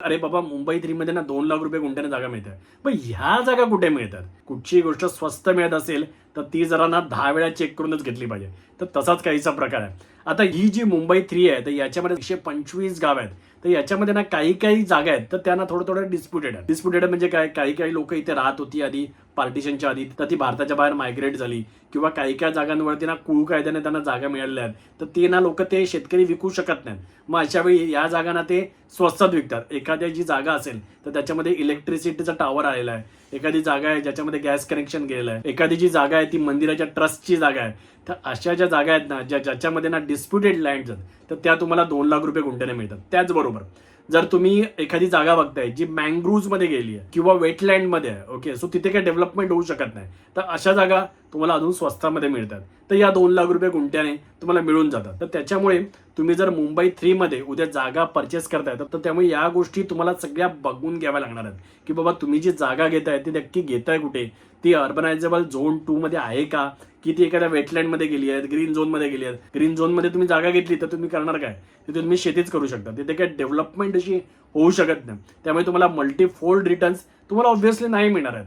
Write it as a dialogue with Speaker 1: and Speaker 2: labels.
Speaker 1: अरे बाबा, मुंबई 3 मध्ये ना 2 लाख रुपये गुंठ्याने जागा मिळते. पण ह्या जागा कुठे मिळतात? कुठची गोष्ट स्वस्त मिळत असेल तर ती जरा ना 10 वेळा चेक करूनच घेतली पाहिजे. तर तसाच काहीसा प्रकार आहे. आता ही जी मुंबई 3 आहे तर याच्यामध्ये 125 गाव आहेत. तर याच्यामध्ये ना काही जागा आहेत तर त्यांना थोडं डिस्प्युटेड आहे. डिस्प्युटेड म्हणजे काय, काही लोक इथे राहत होती आधी पार्टिशनच्या आधी, तर ती भारताच्या बाहेर मायग्रेट झाली, किंवा काही जागांवरती ना कुळ कायद्याने त्यांना जागा मिळाल्या आहेत. तर ते ना लोक ते शेतकरी विकू शकत नाहीत. मग अशा वेळी या जागा ना ते स्वस्तात विकतात. एखाद्या जी जागा असेल तर त्याच्यामध्ये इलेक्ट्रिसिटीचा टॉवर आलेला आहे, एखादी जागा आहे ज्याच्यामध्ये गॅस कनेक्शन गेलेलं आहे, एखादी जी जागा आहे ती मंदिराच्या ट्रस्टची जागा आहे. तर अशा ज्या जागा आहेत ना ज्याच्यामध्ये ना डिस्प्युटेड लँड तर त्या तुम्हाला 2 लाख रुपये गुंठ्याने मिळतात. त्याचबरोबर जर तुम्ही एखादी जागा बघताय जी मध्ये गेली आहे किंवा वेटलँड मध्ये आहे, ओके, सो तिथे काही डेव्हलपमेंट होऊ शकत नाही, तर अशा जागा तुम्हाला अजून स्वस्तामध्ये मिळतात. तर या 2 लाख रुपये गुंठ्याने तुम्हाला मिळून जातात. तर त्याच्यामुळे तुम्ही जर मुंबई 3 मध्ये उद्या जागा परचेस करताय तर त्यामुळे या गोष्टी तुम्हाला सगळ्या बघून घ्याव्या लागणार आहेत, की बाबा तुम्ही जी जागा घेताय ती नक्की घेताय कुठे, ती अर्बनायझेबल झोन 2 मध्ये आहे का, की ती एखाद्या वेटलँड मध्ये गेली आहे, ग्रीन झोन मध्ये गेली आहे. ग्रीन झोन मध्ये तुम्ही जागा घेतली तर तुम्ही करणार काय, तिथे तुम्ही शेतीच करू शकता. तिथे काही डेव्हलपमेंट अशी होऊ शकत नाही. त्यामुळे तुम्हाला मल्टीफोल्ड रिटर्न्स तुम्हाला ऑब्व्हियसली नाही मिळणार आहेत.